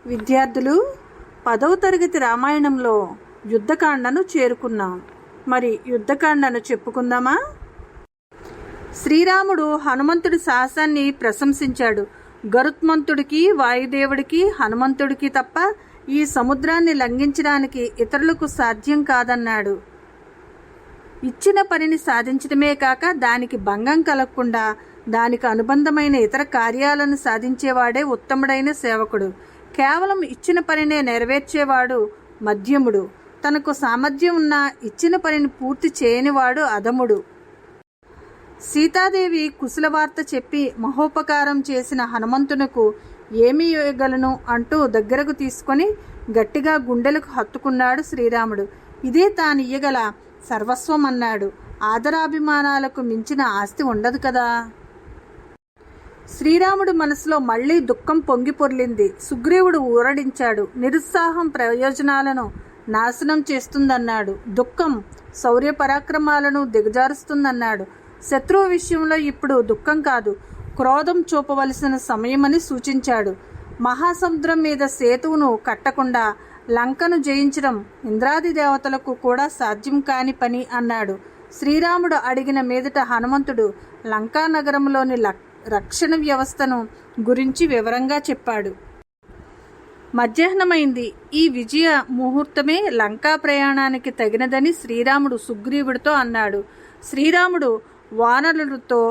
విద్యార్థులు 10వ తరగతి రామాయణంలో యుద్ధకాండను చేరుకున్నాం. మరి యుద్ధకాండను చెప్పుకుందామా? శ్రీరాముడు హనుమంతుడి సాహసాన్ని ప్రశంసించాడు. గరుత్మంతుడికి, వాయుదేవుడికి, హనుమంతుడికి తప్ప ఈ సముద్రాన్ని లంఘించడానికి ఇతరులకు సాధ్యం కాదన్నాడు. ఇచ్చిన పనిని సాధించడమే కాక దానికి భంగం కలగకుండా దానికి అనుబంధమైన ఇతర కార్యాలను సాధించేవాడే ఉత్తముడైన సేవకుడు. కేవలం ఇచ్చిన పనినే నెరవేర్చేవాడు మధ్యముడు. తనకు సామర్థ్యం ఉన్నా ఇచ్చిన పనిని పూర్తి చేయనివాడు అధముడు. సీతాదేవి కుశల వార్త చెప్పి మహోపకారం చేసిన హనుమంతునకు ఏమి ఇవ్వగలను అంటూ దగ్గరకు తీసుకొని గట్టిగా గుండెలకు హత్తుకున్నాడు శ్రీరాముడు. ఇదే తాను ఇయ్యగల సర్వస్వం అన్నాడు. ఆదరాభిమానాలకు మించిన ఆస్తి ఉండదు కదా. శ్రీరాముడు మనసులో మళ్లీ దుఃఖం పొంగి పొర్లింది. సుగ్రీవుడు ఊరడించాడు. నిరుత్సాహం ప్రయోజనాలను నాశనం చేస్తుందన్నాడు. దుఃఖం శౌర్య పరాక్రమాలను దిగజారుస్తుందన్నాడు. శత్రువు విషయంలో ఇప్పుడు దుఃఖం కాదు, క్రోధం చూపవలసిన సమయమని సూచించాడు. మహాసముద్రం మీద సేతువును కట్టకుండా లంకను జయించడం ఇంద్రాది దేవతలకు కూడా సాధ్యం కాని పని అన్నాడు. శ్రీరాముడు అడిగిన మీదట హనుమంతుడు లంకా నగరంలోని రక్షణ వ్యవస్థను గురించి వివరంగా చెప్పాడు. మధ్యాహ్నమైంది. ఈ విజయ ముహూర్తమే లంకా ప్రయాణానికి తగినదని శ్రీరాముడు సుగ్రీవుడితో అన్నాడు. శ్రీరాముడు వానరులతో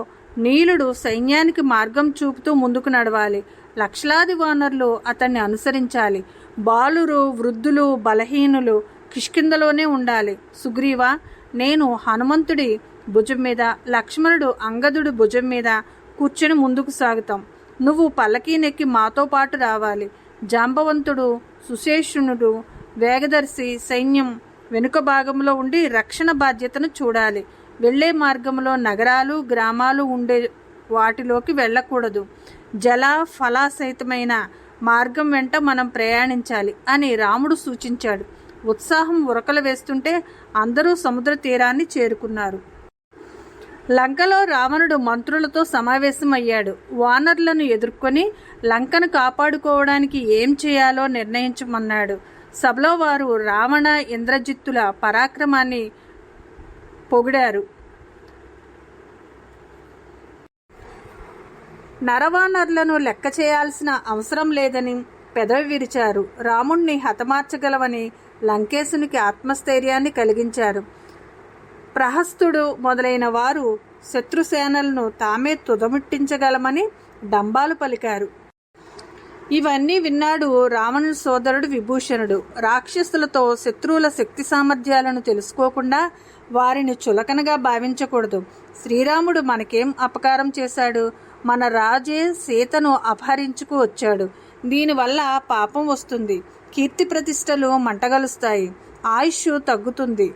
నీలుడు సైన్యానికి మార్గం చూపుతూ ముందుకు నడవాలి. లక్షలాది వానరులు అతన్ని అనుసరించాలి. బాలురు, వృద్ధులు, బలహీనులు కిష్కిందలోనే ఉండాలి. సుగ్రీవా, నేను హనుమంతుడి భుజం మీద, లక్ష్మణుడు అంగదుడి భుజం మీద కూర్చొని ముందుకు సాగుతాం. నువ్వు పల్లకీ నెక్కి మాతో పాటు రావాలి. జాంబవంతుడు, సుశేషునుడు, వేగదర్శి సైన్యం వెనుక భాగంలో ఉండి రక్షణ బాధ్యతను చూడాలి. వెళ్లే మార్గంలో నగరాలు, గ్రామాలు ఉండే వాటిలోకి వెళ్ళకూడదు. జల ఫలాసహితమైన మార్గం వెంట మనం ప్రయాణించాలి అని రాముడు సూచించాడు. ఉత్సాహం ఉరకలు వేస్తుంటే అందరూ సముద్ర తీరాన్ని చేరుకున్నారు. లంకలో రావణుడు మంత్రులతో సమావేశమయ్యాడు. వానరులను ఎదుర్కొని లంకను కాపాడుకోవడానికి ఏం చేయాలో నిర్ణయించమన్నాడు. సభలో వారు రావణ, ఇంద్రజిత్తుల పరాక్రమాన్ని పొగిడారు. నరవానరులను లెక్క చేయాల్సిన అవసరం లేదని పెదవి విరిచారు. రాముణ్ణి హతమార్చగలవని లంకేశునికి ఆత్మస్థైర్యాన్ని కలిగించారు. ప్రహస్తుడు మొదలైన వారు శత్రుసేనలను తామే తుదముట్టించగలమని డంబాలు పలికారు. ఇవన్నీ విన్నాడు రావణుని సోదరుడు విభూషణుడు. రాక్షసులతో శత్రువుల శక్తి సామర్థ్యాలను తెలుసుకోకుండా వారిని చులకనగా భావించకూడదు. శ్రీరాముడు మనకేం అపకారం చేశాడు? మన రాజే సీతను అపహరించుకు వచ్చాడు. దీనివల్ల పాపం వస్తుంది, కీర్తి ప్రతిష్టలు మంటగలుస్తాయి, ఆయుష్ తగ్గుతుంది,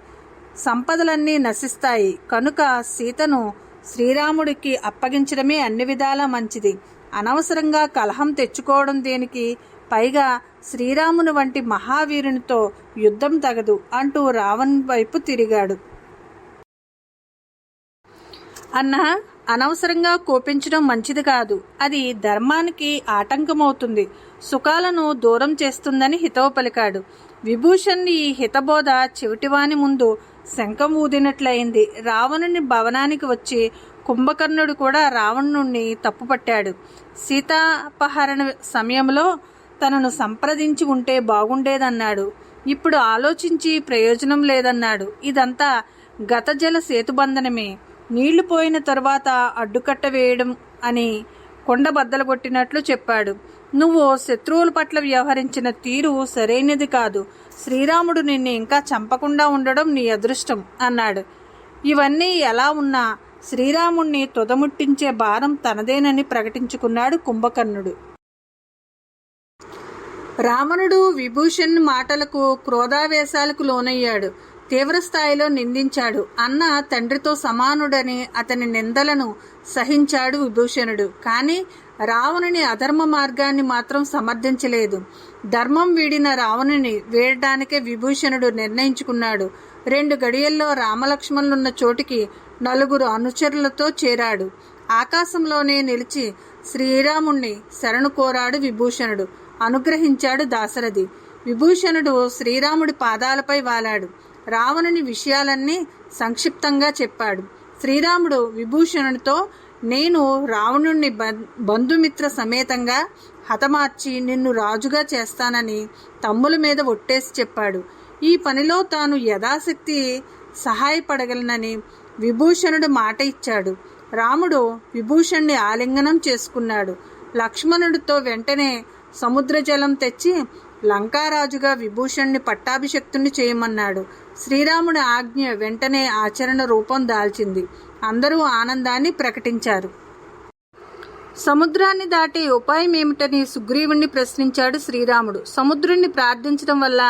సంపదలన్నీ నశిస్తాయి. కనుక సీతను శ్రీరాముడికి అప్పగించడమే అన్ని విధాలా మంచిది. అనవసరంగా కలహం తెచ్చుకోవడం దేనికి? పైగా శ్రీరాముని వంటి మహావీరునితో యుద్ధం తగదు అంటూ రావణ్ వైపు తిరిగాడు. అన్నా, అనవసరంగా కోపించడం మంచిది కాదు. అది ధర్మానికి ఆటంకమవుతుంది, సుఖాలను దూరం చేస్తుందని హితవు పలికాడు. విభూషణ్ ఈ హితబోధ చెవిటివాని ముందు శంఖం ఊదినట్లయింది. రావణుని భవనానికి వచ్చి కుంభకర్ణుడు కూడా రావణుణ్ణి తప్పుపట్టాడు. సీతాపహరణ సమయంలో తనను సంప్రదించి ఉంటే బాగుండేదన్నాడు. ఇప్పుడు ఆలోచించి ప్రయోజనం లేదన్నాడు. ఇదంతా గతజల సేతుబంధనమే. నీళ్లు పోయిన తరువాత అడ్డుకట్ట వేయడం అని కొండ బద్దలు కొట్టినట్లు చెప్పాడు. నువ్వు శత్రువుల పట్ల వ్యవహరించిన తీరు సరైనది కాదు. శ్రీరాముడు నిన్ను ఇంకా చంపకుండా ఉండడం నీ అదృష్టం అన్నాడు. ఇవన్నీ ఎలా ఉన్నా శ్రీరాముణ్ణి తుదముట్టించే భారం తనదేనని ప్రకటించుకున్నాడు కుంభకర్ణుడు. రావణుడు విభూషణ్ మాటలకు క్రోధావేశాలకు లోనయ్యాడు. తీవ్రస్థాయిలో నిందించాడు. అన్న తండ్రితో సమానుడని అతని నిందలను సహించాడు విభూషణుడు. కానీ రావణుని అధర్మ మార్గాన్ని మాత్రం సమర్థించలేదు. ధర్మం వీడిన రావణుని వీడడానికే విభూషణుడు నిర్ణయించుకున్నాడు. 2 గడియల్లో రామలక్ష్మణులున్న చోటికి 4 అనుచరులతో చేరాడు. ఆకాశంలోనే నిలిచి శ్రీరాముణ్ణి శరణు కోరాడు విభూషణుడు. అనుగ్రహించాడు దాశరథి. విభూషణుడు శ్రీరాముడి పాదాలపై వాలాడు. రావణుని విషయాలన్నీ సంక్షిప్తంగా చెప్పాడు. శ్రీరాముడు విభూషణుడితో, నేను రావణుణ్ణి బంధుమిత్ర సమేతంగా హతమార్చి నిన్ను రాజుగా చేస్తానని తమ్ముల మీద ఒట్టేసి చెప్పాడు. ఈ పనిలో తాను యథాశక్తి సహాయపడగలనని విభూషణుడు మాట ఇచ్చాడు. రాముడు విభూషణ్ణి ఆలింగనం చేసుకున్నాడు. లక్ష్మణుడితో వెంటనే సముద్రజలం తెచ్చి లంకారాజుగా విభూషణ్ణి పట్టాభిషక్తుని చేయమన్నాడు. శ్రీరాముడి ఆజ్ఞ వెంటనే ఆచరణ రూపం దాల్చింది. అందరూ ఆనందాన్ని ప్రకటించారు. సముద్రాన్ని దాటే ఉపాయం ఏమిటని సుగ్రీవుణ్ణి ప్రశ్నించాడు శ్రీరాముడు. సముద్రుణ్ణి ప్రార్థించడం వల్ల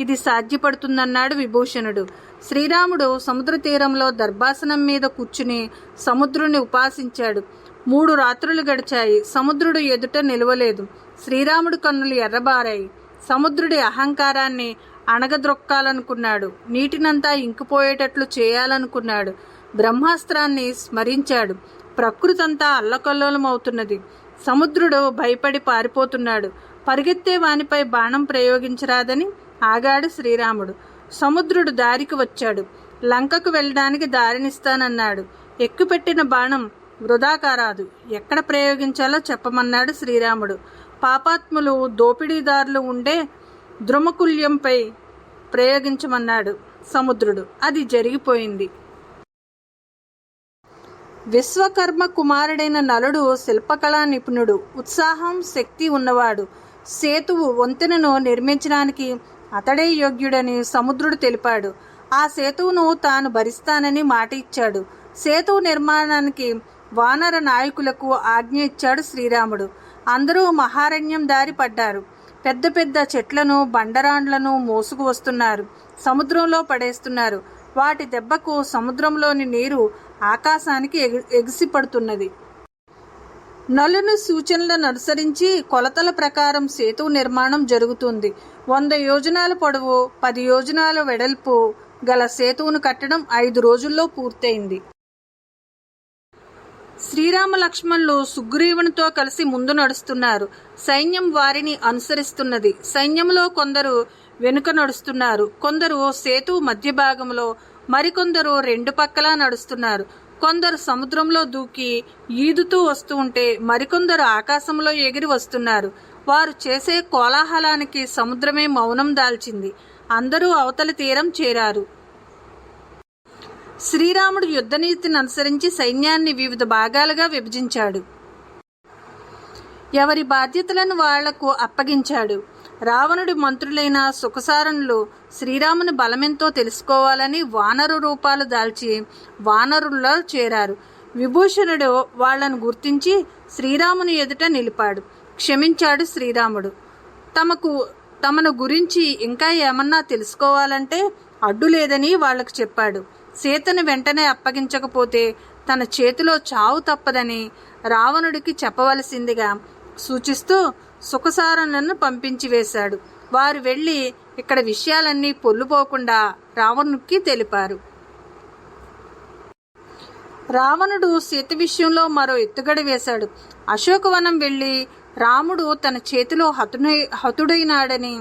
ఇది సాధ్యపడుతుందన్నాడు విభూషణుడు. శ్రీరాముడు సముద్ర తీరంలో దర్భాసనం మీద కూర్చుని సముద్రుణ్ణి ఉపాసించాడు. 3 రాత్రులు గడిచాయి. సముద్రుడు ఎదుట నిలవలేదు. శ్రీరాముడు కన్నులు ఎర్రబారాయి. సముద్రుడి అహంకారాన్ని అణగద్రొక్కాలనుకున్నాడు. నీటినంతా ఇంకిపోయేటట్లు చేయాలనుకున్నాడు. బ్రహ్మాస్త్రాన్ని స్మరించాడు. ప్రకృతంతా అల్లకల్లోలమవుతున్నది. సముద్రుడు భయపడి పారిపోతున్నాడు. పరిగెత్తే వానిపై బాణం ప్రయోగించరాదని ఆగాడు శ్రీరాముడు. సముద్రుడు దారికి వచ్చాడు. లంకకు వెళ్ళడానికి దారినిస్తానన్నాడు. ఎక్కుపెట్టిన బాణం వృధా కారాదు. ఎక్కడ ప్రయోగించాలో చెప్పమన్నాడు శ్రీరాముడు. పాపాత్ములు దోపిడీదారులు ఉండే ద్రుమకుల్యంపై ప్రయోగించమన్నాడు సముద్రుడు. అది జరిగిపోయింది. విశ్వకర్మ కుమారుడైన నలుడు శిల్పకళా నిపుణుడు, ఉత్సాహం, శక్తి ఉన్నవాడు. సేతువు వంతెనను నిర్మించడానికి అతడే యోగ్యుడని సముద్రుడు తెలిపాడు. ఆ సేతువును తాను భరిస్తానని మాట ఇచ్చాడు. సేతువు నిర్మాణానికి వానర నాయకులకు ఆజ్ఞ ఇచ్చాడు శ్రీరాముడు. అందరూ మహారణ్యం దారి పడ్డారు. పెద్ద పెద్ద చెట్లను, బండరాండ్లను మోసుకు వస్తున్నారు. సముద్రంలో పడేస్తున్నారు. వాటి దెబ్బకు సముద్రంలోని నీరు ఆకాశానికి ఎగిసిపడుతున్నది. నలుని సూచనలను అనుసరించి కొలతల ప్రకారం సేతువు నిర్మాణం జరుగుతుంది. 100 యోజనాల పొడవు, 10 యోజనాల వెడల్పు గల సేతువును కట్టడం 5 రోజుల్లో పూర్తయింది. శ్రీరామ లక్ష్మణులు సుగ్రీవునితో కలిసి ముందు నడుస్తున్నారు. సైన్యం వారిని అనుసరిస్తున్నది. సైన్యంలో కొందరు వెనుక నడుస్తున్నారు. కొందరు సేతువు మధ్య భాగంలో, మరికొందరు 2 పక్కలా నడుస్తున్నారు. కొందరు సముద్రంలో దూకి ఈదుతూ వస్తూ ఉంటే మరికొందరు ఆకాశంలో ఎగిరి వస్తున్నారు. వారు చేసే కోలాహలానికి సముద్రమే మౌనం దాల్చింది. అందరూ అవతలి తీరం చేరారు. శ్రీరాముడు యుద్ధనీతిని అనుసరించి సైన్యాన్ని వివిధ భాగాలుగా విభజించాడు. ఎవరి బాధ్యతలను వాళ్లకు అప్పగించాడు. రావణుడి మంత్రులైన సుఖసారణులు శ్రీరాముని బలమెంతో తెలుసుకోవాలని వానరు రూపాలు దాల్చి వానరుల్లో చేరారు. విభూషణుడు వాళ్లను గుర్తించి శ్రీరాముని ఎదుట నిలిపాడు. క్షమించాడు శ్రీరాముడు. తమను గురించి ఇంకా ఏమన్నా తెలుసుకోవాలంటే అడ్డు లేదని వాళ్లకు చెప్పాడు. సీతను వెంటనే అప్పగించకపోతే తన చేతిలో చావు తప్పదని రావణుడికి చెప్పవలసిందిగా సూచిస్తూ సుఖసారణులను పంపించి వేశాడు. వారు వెళ్ళి ఇక్కడ విషయాలన్నీ పొల్లుపోకుండా రావణుడికి తెలిపారు. రావణుడు సీత విషయంలో మరో ఎత్తుగడ వేశాడు. అశోకవనం వెళ్ళి రాముడు తన చేతిలో హతుడైనాడని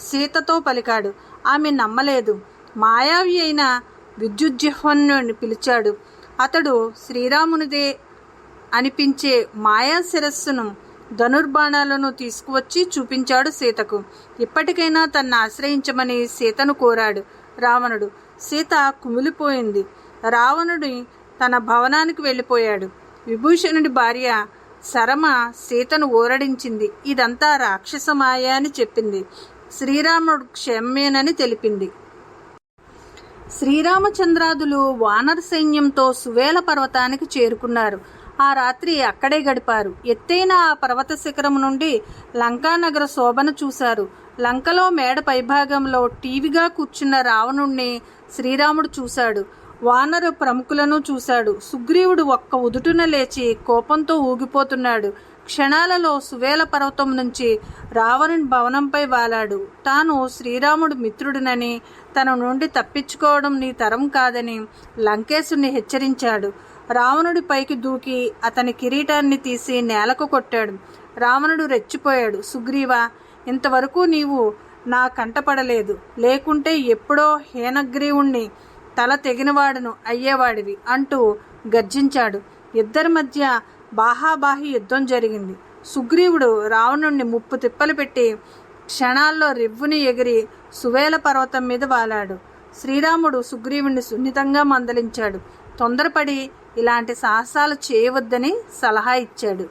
సీతతో పలికాడు. ఆమె నమ్మలేదు. మాయావి అయిన విద్యుజ్జిహ్వను పిలిచాడు. అతడు శ్రీరామునిదే అనిపించే మాయా శిరస్సును, ధనుర్బాణాలను తీసుకువచ్చి చూపించాడు సీతకు. ఇప్పటికైనా తన్ను ఆశ్రయించమని సీతను కోరాడు రావణుడు. సీత కుమిలిపోయింది. రావణుడి తన భవనానికి వెళ్ళిపోయాడు. విభూషణుడి భార్య శరమ సీతను ఊరడించింది. ఇదంతా రాక్షస మాయ అని చెప్పింది. శ్రీరాముడు క్షేమమేనని తెలిపింది. శ్రీరామచంద్రాదులు వానర సైన్యంతో సువేల పర్వతానికి చేరుకున్నారు. ఆ రాత్రి అక్కడే గడిపారు. ఎత్తైన ఆ పర్వత శిఖరం నుండి లంకానగర శోభను చూశారు. లంకలో మేడ పైభాగంలో టీవీగా కూర్చున్న రావణుణ్ణి శ్రీరాముడు చూశాడు. వానర ప్రముఖులను చూశాడు. సుగ్రీవుడు ఒక్క ఉదుటున లేచి కోపంతో ఊగిపోతున్నాడు. క్షణాలలో సువేల పర్వతం నుంచి రావణుని భవనంపై వాలాడు. తాను శ్రీరాముడు మిత్రుడినని, తన నుండి తప్పించుకోవడం నీ తరం కాదని లంకేశుని హెచ్చరించాడు. రావణుడి పైకి దూకి అతని కిరీటాన్ని తీసి నేలకు కొట్టాడు. రావణుడు రెచ్చిపోయాడు. సుగ్రీవా, ఇంతవరకు నీవు నా కంటపడలేదు, లేకుంటే ఎప్పుడో హేనగ్రీవుణ్ణి తల తెగినవాడును అయ్యేవాడివి అంటూ గర్జించాడు. ఇద్దరి మధ్య బాహాబాహి యుద్ధం జరిగింది. సుగ్రీవుడు రావణుణ్ణి ముప్పు తిప్పలు పెట్టి క్షణాల్లో రివ్వుని ఎగిరి సువేల పర్వతం మీద వాలాడు. శ్రీరాముడు సుగ్రీవుణ్ణి సున్నితంగా మందలించాడు. తొందరపడి ఇలాంటి సాహసాలు చేయవద్దని సలహా ఇచ్చాడు.